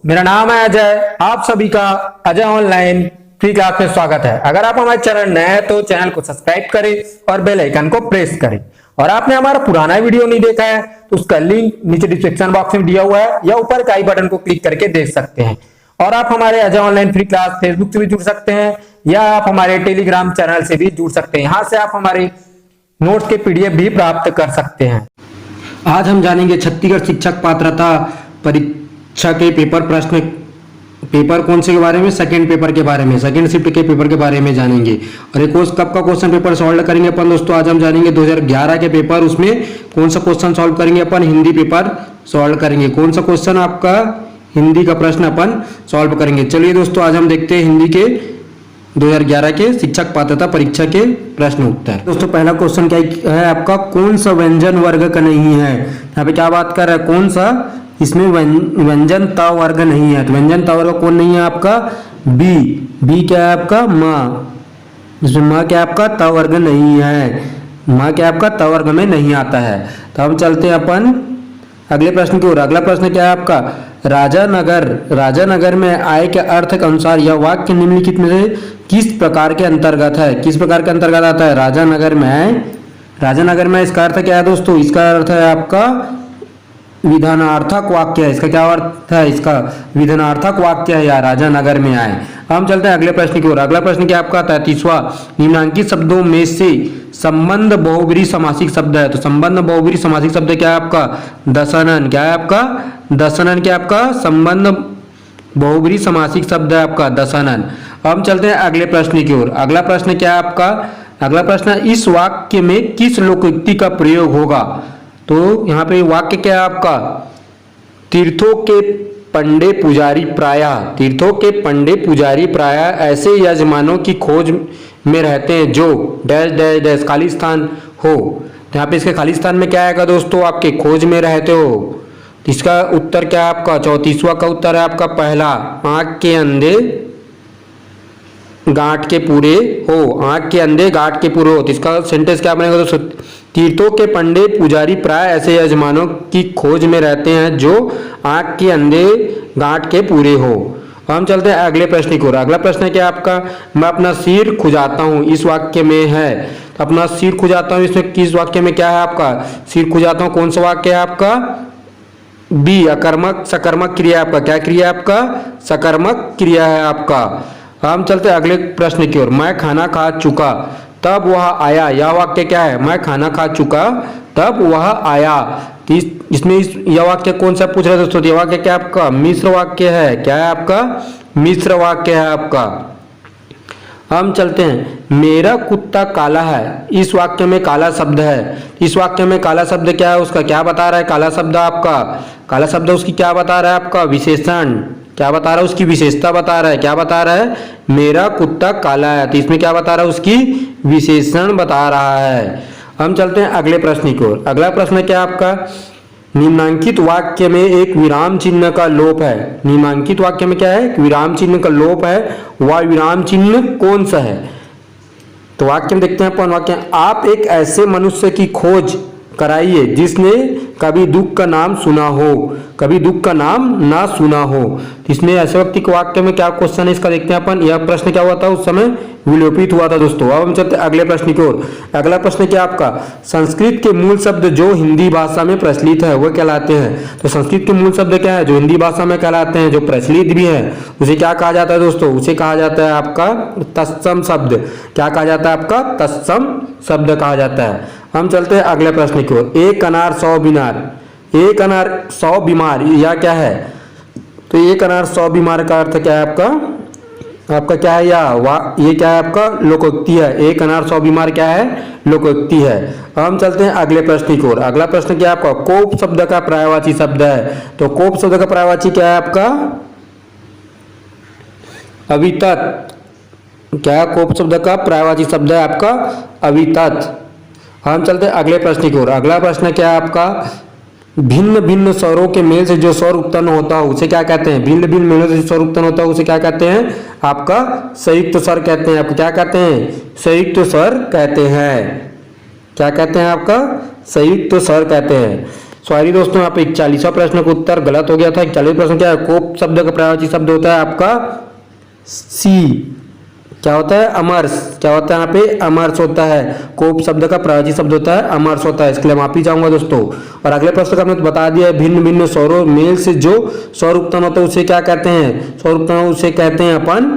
मेरा नाम है अजय। आप सभी का अजय ऑनलाइन फ्री क्लास में स्वागत है। अगर आप हमारे चैनल नए हैं तो चैनल को सब्सक्राइब करें और बेल आइकन को प्रेस करें। और आपने हमारा पुराना वीडियो नहीं देखा है तो उसका लिंक नीचे डिस्क्रिप्शन बॉक्स में दिया हुआ है या ऊपर का आई बटन को क्लिक करके देख सकते हैं। और आप हमारे Ajay online free class Facebook से भी जुड़ सकते हैं या आप हमारे टेलीग्राम चैनल से भी जुड़ सकते हैं। यहाँ से आप हमारे नोट्स के पीडीएफ भी प्राप्त कर सकते हैं। आज हम जानेंगे छत्तीसगढ़ शिक्षक पात्रता परीक्षा के पेपर कौन से के बारे में, सेकंड पेपर के बारे में, सेकंड शिफ्ट के पेपर के बारे में जानेंगे। और एक कब का क्वेश्चन पेपर सॉल्व करेंगे अपन दोस्तों, आज हम जानेंगे 2011 के पेपर, उसमें कौन सा क्वेश्चन सॉल्व करेंगे अपन, हिंदी पेपर सॉल्व करेंगे। कौन सा क्वेश्चन आपका हिंदी का प्रश्न अपन सॉल्व करेंगे। चलिए दोस्तों आज हम देखते हैं हिंदी के 2011 के शिक्षक पात्रता परीक्षा के प्रश्न उत्तर। दोस्तों पहला क्वेश्चन क्या है आपका, कौन सा व्यंजन वर्ग का नहीं है। यहाँ पे क्या बात कर रहा है, कौन सा इसमें व्यंजन त वर्ग नहीं है। तो व्यंजन त वर्ग कौन नहीं है आपका, बी क्या है आपका, माँ। इसमें माँ क्या आपका त वर्ग नहीं है, माँ क्या आपका त वर्ग में नहीं आता है। तो हम चलते हैं अपन अगले प्रश्न की ओर। अगला प्रश्न क्या है आपका, राजानगर में आय के अर्थ के अनुसार यह वाक्य निम्नलिखित में से किस प्रकार के अंतर्गत है, किस प्रकार के अंतर्गत आता है। राजानगर में इसका अर्थ क्या है दोस्तों, इसका अर्थ है आपका विधानार्थक वाक्य है। इसका क्या अर्थ है, इसका विधानार्थक वाक्य है या राजानगर में आए। हम चलते हैं अगले प्रश्न की ओर। अगला प्रश्न क्या आपका 33वां, निम्नांकित शब्दों में से संबंध बहुब्रीहि समासिक शब्द है। तो संबंध बहुब्रीहि समासिक शब्द क्या है आपका, दशनन। क्या है आपका, दशनन। क्या आपका संबंध बहुब्रीहि समासिक शब्द है आपका दशनन। हम चलते हैं अगले प्रश्न की ओर। अगला प्रश्न क्या है आपका, अगला प्रश्न इस वाक्य में किस लोकोक्ति का प्रयोग होगा। तो यहाँ पे वाक्य क्या है आपका, तीर्थों के पंडे पुजारी प्रायः ऐसे यजमानों की खोज में रहते हैं जो डैश डैश डैश खाली स्थान हो। तो यहाँ पे इसके खाली स्थान में क्या आएगा दोस्तों, आपके खोज में रहते हो। तो इसका उत्तर क्या है आपका, 34वां का उत्तर है आपका पहला, आंख के अंधे गांठ के पूरे हो, आंख के अंधे गांठ के पूरे हो। तो इसका सेंटेंस क्या बनेगा दोस्तों, तीर्थों के पंडे पुजारी प्राय ऐसे यजमानों की खोज में रहते हैं जो आंख के अंधे गांठ के पूरे हो। हम चलते हैं अगले प्रश्न की ओर। अगला प्रश्न क्या आपका, मैं अपना सिर खुजाता हूँ इस वाक्य में है। तो अपना सिर खुजाता हूँ इसमें किस वाक्य में क्या है आपका, सिर खुजाता हूँ कौन सा वाक्य है आपका, बी अकर्मक सकर्मक क्रिया आपका। क्या क्रिया आपका, सकर्मक क्रिया है आपका। हम चलते हैं अगले प्रश्न की ओर। मैं खाना खा चुका तब वह आया, यह वाक्य क्या है, मैं खाना खा चुका तब वह आया। इसमें यह वाक्य कौन सा पूछ रहा है दोस्तों, यह वाक्य क्या आपका मिश्र वाक्य है। क्या है आपका, मिश्र वाक्य है आपका। हम चलते हैं, मेरा कुत्ता काला है इस वाक्य में काला शब्द है। इस वाक्य में काला शब्द क्या है, उसका क्या बता रहा है, काला शब्द आपका, काला शब्द उसकी क्या बता रहा है आपका, विशेषण। क्या बता रहा है, उसकी विशेषता बता रहा है। क्या बता रहा है, मेरा कुत्ता काला है। तो इसमें क्या बता रहा है, उसकी विशेषण बता रहा है। हम चलते हैं अगले प्रश्न की ओर। अगला प्रश्न क्या आपका, निम्नांकित वाक्य में एक विराम चिन्ह का लोप है। निम्नांकित वाक्य में क्या है, विराम चिन्ह का लोप है, वह विराम चिन्ह कौन सा है। तो वाक्य में देखते हैं अपन, वाक्य आप एक ऐसे मनुष्य की खोज कराइए जिसने कभी दुख का नाम सुना हो, कभी दुख का नाम ना सुना हो। इसमें ऐसे व्यक्ति के वाक्य में क्या क्वेश्चन है इसका देखते हैं अपन। यह प्रश्न क्या हुआ था, उस समय विलोपित हुआ था दोस्तों। अब हम चलते अगले प्रश्न की ओर। अगला प्रश्न क्या आपका, संस्कृत के मूल शब्द जो हिंदी भाषा में प्रचलित है वह कहलाते हैं। तो संस्कृत के मूल शब्द क्या है, जो हिंदी भाषा में कहलाते हैं, जो प्रचलित भी है, उसे क्या कहा जाता है दोस्तों, उसे कहा जाता है आपका तत्सम शब्द। क्या कहा जाता है आपका, तत्सम शब्द कहा जाता है। हम चलते हैं अगले प्रश्न की ओर। एक अनार 100 बीमार, एक अनार 100 बीमार, यह क्या है। तो एक अनार 100 बीमार का अर्थ क्या है आपका, आपका क्या है, ये क्या है आपका, लोकोक्ति है। एक अनार 100 बीमार क्या है, लोकोक्ति है। हम चलते हैं अगले प्रश्न की ओर। अगला प्रश्न क्या है आपका, कोप शब्द का पर्यायवाची शब्द है। तो कोप शब्द का पर्यायवाची क्या है आपका, अवितत। क्या है, कोप शब्द का पर्यायवाची शब्द है आपका अवितत। हम चलते हैं अगले प्रश्न की ओर। अगला प्रश्न क्या है आपका, भिन्न भिन्न स्वरों के मेल से जो स्वर उत्पन्न होता है उसे क्या कहते हैं, भिन्न भिन्न मेलों से स्वर उत्पन्न होता है उसे क्या कहते हैं, आपका संयुक्त स्वर कहते हैं। आपको क्या कहते हैं, संयुक्त स्वर कहते हैं। क्या कहते हैं आपका, संयुक्त स्वर कहते हैं। सॉरी दोस्तों, यहाँ पे 41वां प्रश्न का उत्तर गलत हो गया था। 41वां प्रश्न क्या है? कोप शब्द का पर्यायवाची शब्द होता है आपका सी। क्या होता है? अमरस। क्या होता है यहाँ पे? अमरस होता है। कोप शब्द का पर्यायवाची शब्द होता है अमरस होता है। इसके लिए माफी चाहूंगा दोस्तों। और अगले प्रश्न का हमने तो बता दिया है, भिन्न भिन्न स्वरों मेल से जो स्वर उत्पन्न होता है उसे क्या कहते हैं? स्वर उत्पन्न उसे कहते हैं अपन,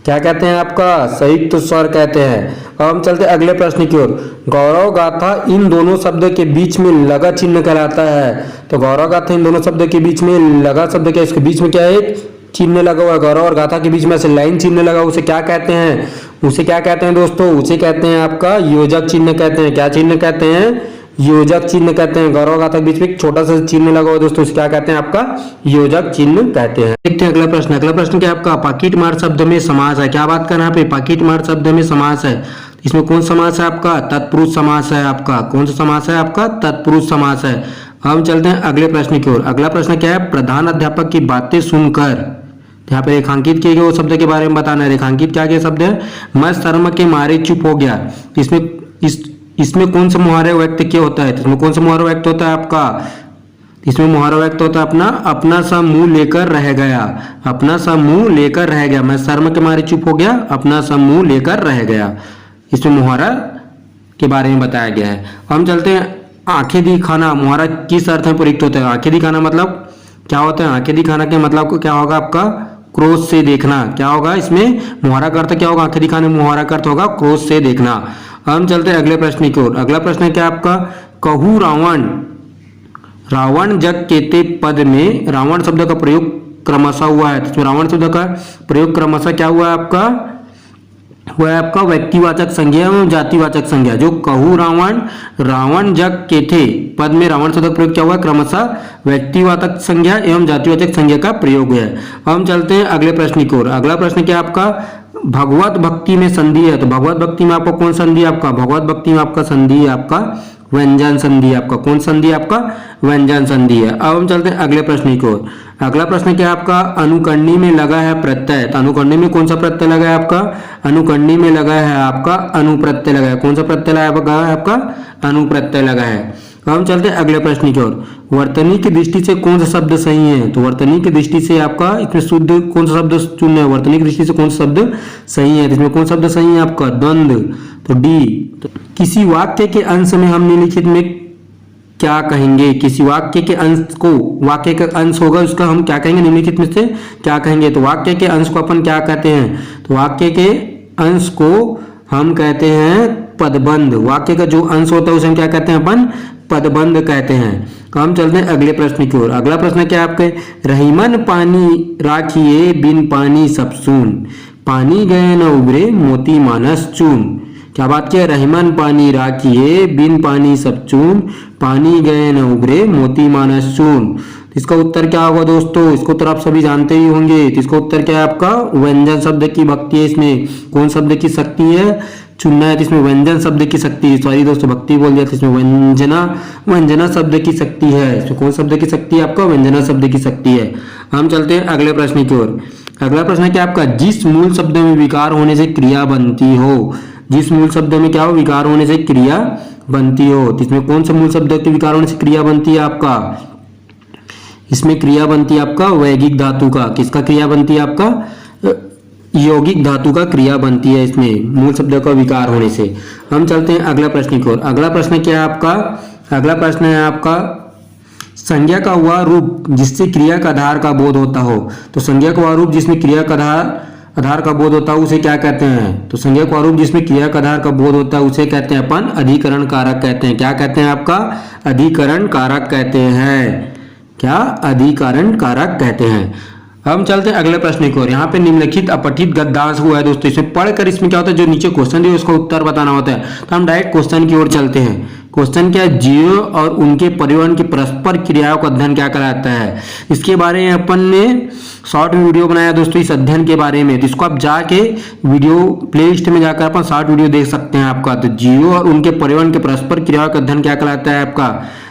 क्या कहते हैं आपका? संयुक्त स्वर कहते हैं। अब हम चलते हैं अगले प्रश्न की ओर। गौरव गाथा इन दोनों शब्द के बीच में लगा चिन्ह कहलाता है। तो गौरव गाथा इन दोनों शब्द के बीच में लगा शब्द क्या? इसके बीच में क्या है? एक चिन्ह लगा हुआ है। गौरव और गाथा के बीच में ऐसे लाइन चिन्ह लगा, उसे क्या कहते हैं? उसे क्या कहते हैं दोस्तों? उसे कहते हैं आपका योजक चिन्ह कहते हैं। क्या चिन्ह कहते हैं? योजक चिन्ह कहते हैं। गौरव गाथा के बीच में एक छोटा सा चिन्ह लगा हुआ है दोस्तों, उसे क्या कहते हैं? आपका योजक चिन्ह कहते हैं। देखते हैं अगला प्रश्न। अगला प्रश्न क्या है आपका? पाकिट मार शब्द में समास है। क्या बात करना है यहाँ पे? पाकिट मार शब्द में समास है। इसमें कौन समास है आपका? तत्पुरुष समास है आपका। कौन सा समास है आपका? तत्पुरुष समास है। हम चलते हैं अगले प्रश्न की ओर। अगला प्रश्न क्या है? प्रधान अध्यापक की बातें सुनकर, यहाँ पे रेखांकित किए गए वो शब्द के बारे में बताना है। रेखांकित क्या गया शब्द है? मैं शर्म के मारे चुप हो गया। इसमें कौन सा मुहावरा व्यक्त किया होता है? इसमें कौन सा मुहावरा व्यक्त होता है आपका? इसमें मुहावरा व्यक्त होता है अपना सा मुंह लेकर रह गया। अपना सा मुंह लेकर रह गया। मैं शर्म के मारे चुप हो गया, अपना सा मुंह लेकर रह गया। इसमें मुहावरा के बारे में बताया गया है। हम चलते हैं आंखें दिखाना। मुहावरा किस अर्थ में प्रयुक्त होता है? आंखें दिखाना मतलब क्या होता है? आंखें दिखाना के मतलब को क्या होगा आपका? क्रोध से देखना। क्या होगा इसमें? मुहावरा का अर्थ क्या होगा? आंखें दिखाने में मुहावरा का अर्थ होगा क्रोध से देखना। हम चलते हैं अगले प्रश्न की ओर। अगला प्रश्न क्या आपका? कहू रावण रावण जग केते पद में रावण शब्द का प्रयोग क्रमशः हुआ है। इसमें रावण शब्द का प्रयोग क्रमशः क्या हुआ है आपका? हुआ है आपका व्यक्तिवाचक संज्ञा एवं जातिवाचक संज्ञा। जो कहू रावण जग केथे पद में रावण शब्द का प्रयोग क्या हुआ? क्रमशः व्यक्तिवाचक संज्ञा एवं जातिवाचक संज्ञा का प्रयोग हुआ है। हम चलते हैं अगले प्रश्न की ओर। अगला प्रश्न क्या आपका? भगवत भक्ति में संधि है। तो भगवत भक्ति में आपको कौन संधि है आपका? भगवत भक्ति में आपका संधि है आपका व्यंजन संधि है आपका। कौन संधि है आपका? व्यंजन संधि है। अब हम चलते हैं अगले प्रश्न की ओर। अगला प्रश्न क्या है आपका? अनुकरणी में लगा है प्रत्यय। तो अनुकरणी में कौन सा प्रत्यय लगा है आपका? अनुकरणी में लगा है आपका अनुप्रत्यय लगा है। कौन सा प्रत्यय लगा है आपका? अनुप्रत्यय लगा है। हम चलते हैं अगले प्रश्न की ओर। वर्तनी की दृष्टि से कौन सा शब्द सही है? तो वर्तनी की दृष्टि से आपका इसमें शुद्ध कौन सा शब्द चुनना है? वर्तनी की दृष्टि से कौन सा शब्द सही है? इसमें कौन शब्द सही है आपका? द्वंद्व। तो डी। तो किसी वाक्य के अंश में हम निम्नलिखित में क्या कहेंगे? किसी वाक्य के अंश को, वाक्य का अंश होगा उसका हम क्या कहेंगे? निम्नलिखित में से क्या कहेंगे? तो वाक्य के अंश को अपन क्या कहते हैं? तो वाक्य के अंश को हम कहते हैं पदबंध। वाक्य का जो अंश होता है उसे हम क्या कहते हैं? अपन पदबंध कहते हैं। हम चलते हैं अगले प्रश्न की ओर। अगला प्रश्न क्या है आपके? रहीमन पानी राखिए बिन पानी सब सून, पानी गए न उबरे मोती मानस चून। क्या बात किया? रहीमन पानी राखिए बिन पानी सब चून, पानी गए न उबरे मोती मानस चून। इसका उत्तर क्या होगा दोस्तों? इसको उत्तर आप सभी जानते ही होंगे। तो इसका उत्तर क्या है आपका? व्यंजन शब्द की भक्ति है। इसमें कौन शब्द की शक्ति है? चुनना है। तो इसमें व्यंजन शब्द की शक्ति है। सॉरी दोस्तों, भक्ति बोल दिया था। इसमें व्यंजना शब्द की शक्ति है। इसमें कौन शब्द की शक्ति है आपका? व्यंजना शब्द की शक्ति है। हम चलते हैं अगले प्रश्न की ओर। अगला प्रश्न क्या आपका? जिस मूल शब्द में विकार होने से क्रिया बनती हो। जिस मूल शब्द में क्या हो? विकार होने से क्रिया बनती हो। तो इसमें कौन सा मूल शब्द के विकार होने से क्रिया बनती है आपका? इसमें क्रिया बनती है आपका वैगिक धातु का। किसका क्रिया बनती है आपका? यौगिक धातु का क्रिया बनती है इसमें मूल शब्द का विकार होने से। हम चलते हैं अगला प्रश्न की ओर। अगला प्रश्न क्या है आपका? अगला प्रश्न है आपका संज्ञा का वह रूप जिससे क्रिया का आधार का बोध होता हो। तो संज्ञा का वह रूप जिसमें क्रिया का आधार का बोध होता है उसे क्या कहते हैं? तो संज्ञा का रूप जिसमें क्रिया का आधार का बोध होता है उसे कहते हैं अपन अधिकरण कारक कहते हैं। क्या कहते हैं आपका? अधिकरण कारक कहते हैं। क्या? अधिकरण कारक कहते हैं। हम चलते हैं अगले प्रश्न की ओर। यहाँ पे निम्नलिखित अपठित गद्यांश हुआ है दोस्तों। इसे पढ़कर इसमें क्या होता है? जो नीचे क्वेश्चन दिए उसका उत्तर बताना होता है। तो हम डायरेक्ट क्वेश्चन की ओर चलते हैं। क्वेश्चन क्या है? जीव और उनके परिवहन की परस्पर क्रियाओं का अध्ययन क्या कहलाता है? इसके बारे में अपन ने शॉर्ट में वीडियो बनाया दोस्तों इस अध्ययन के बारे में। तो इसको आप जाके वीडियो प्लेलिस्ट में जाकर अपन शॉर्ट वीडियो देख सकते हैं आपका। तो जीव और उनके परिवहन के परस्पर क्रियाओं का अध्ययन क्या कहलाता है आपका?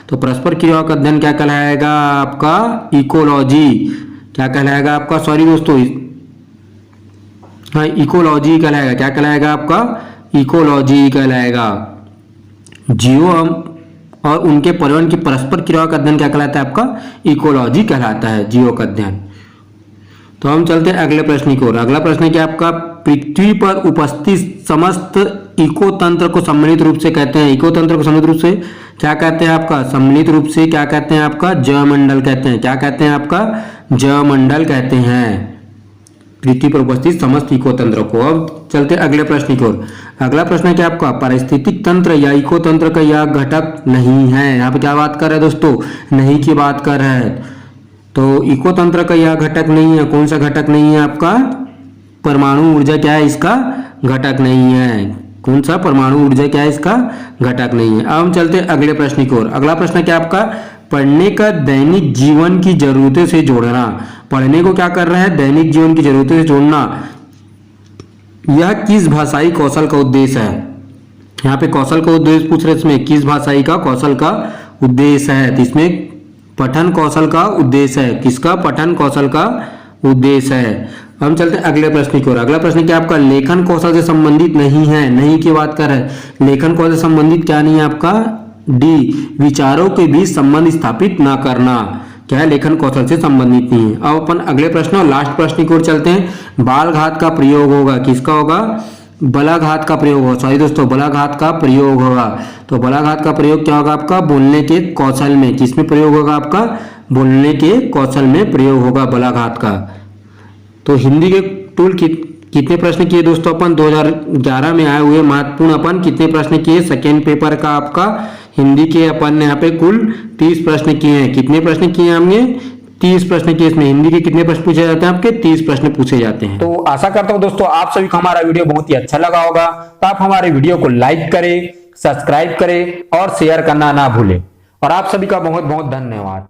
तो परस्पर क्रियाओं का अध्ययन क्या कहलाएगा आपका? इकोलॉजी। क्या कहलाएगा आपका? सॉरी दोस्तों, हाँ इकोलॉजी कहलाएगा। क्या कहलाएगा आपका? इकोलॉजी कहलाएगा। जीव और उनके पर्यावरण की परस्पर क्रियाओं का अध्ययन क्या कहलाता है? आपका इकोलॉजी कहलाता है, जीवों का अध्ययन। तो हम चलते हैं अगले प्रश्न की ओर। अगला प्रश्न है कि आपका पृथ्वी पर उपस्थित समस्त इको तंत्र को सम्मिलित रूप से कहते हैं। इको तंत्र को सम्मिलित रूप से क्या कहते हैं? आपका सम्मिलित रूप से क्या कहते हैं? आपका जैवमंडल कहते हैं। क्या कहते हैं? आपका जैवमंडल कहते हैं पृथ्वी पर उपस्थित समस्त इको तंत्र को। अब चलते हैं अगले प्रश्न की ओर। अगला प्रश्न है कि आपका पारिस्थितिक तंत्र या इको तंत्र का यह घटक नहीं है। यहाँ पे क्या बात कर रहे हैं दोस्तों? नहीं की बात कर रहे हैं। तो इको तंत्र का यह घटक नहीं है। कौन सा घटक नहीं है? आपका परमाणु ऊर्जा क्या है? इसका घटक नहीं है। कौन सा? परमाणु ऊर्जा क्या है? इसका घटक नहीं है। अब हम चलते हैं अगले प्रश्न की ओर। अगला प्रश्न क्या आपका? पढ़ने का दैनिक जीवन की जरूरतों से जोड़ना। पढ़ने को क्या कर रहा है? दैनिक जीवन की जरूरतों से जोड़ना। यह किस भाषाई कौशल का उद्देश्य है? यहाँ पे कौशल का उद्देश्य पूछ रहे, इसमें किस भाषाई का कौशल का उद्देश्य है? तो इसमें पठन कौशल का उद्देश्य है। किसका? पठन कौशल का उद्देश्य है। हम चलते हैं अगले प्रश्न की ओर। अगला प्रश्न क्या आपका? लेखन कौशल से संबंधित नहीं है। नहीं की बात कर रहे हैं। लेखन कौशल से संबंधित क्या नहीं है? आपका डी, विचारों के बीच संबंध स्थापित ना करना। क्या है? लेखन कौशल से संबंधित नहीं है। अब अपन अगले प्रश्न और लास्ट प्रश्न की ओर चलते हैं। बालघात का प्रयोग होगा। किसका होगा? बलाघात का प्रयोग होगा। सॉरी दोस्तों, बलाघात का प्रयोग होगा। तो बलाघात का प्रयोग क्या होगा? आपका बोलने के कौशल में। किसमें प्रयोग होगा? आपका बोलने के कौशल में प्रयोग होगा बलाघात का। तो हिंदी के टूल कितने प्रश्न किए दोस्तों? अपन 2011 में आए हुए महत्वपूर्ण अपन कितने प्रश्न किए? सेकेंड पेपर का आपका हिंदी के अपन ने यहाँ पे कुल 30 प्रश्न किए हैं। कितने प्रश्न किए हमने? 30 प्रश्न किए। इसमें हिंदी के कितने प्रश्न पूछे जाते हैं? आपके 30 प्रश्न पूछे जाते हैं। तो आशा करता हूं दोस्तों आप सभी को हमारा वीडियो बहुत ही अच्छा लगा होगा। तो आप हमारे वीडियो को लाइक करें, सब्सक्राइब करें और शेयर करना ना भूलें। और आप सभी का बहुत बहुत धन्यवाद।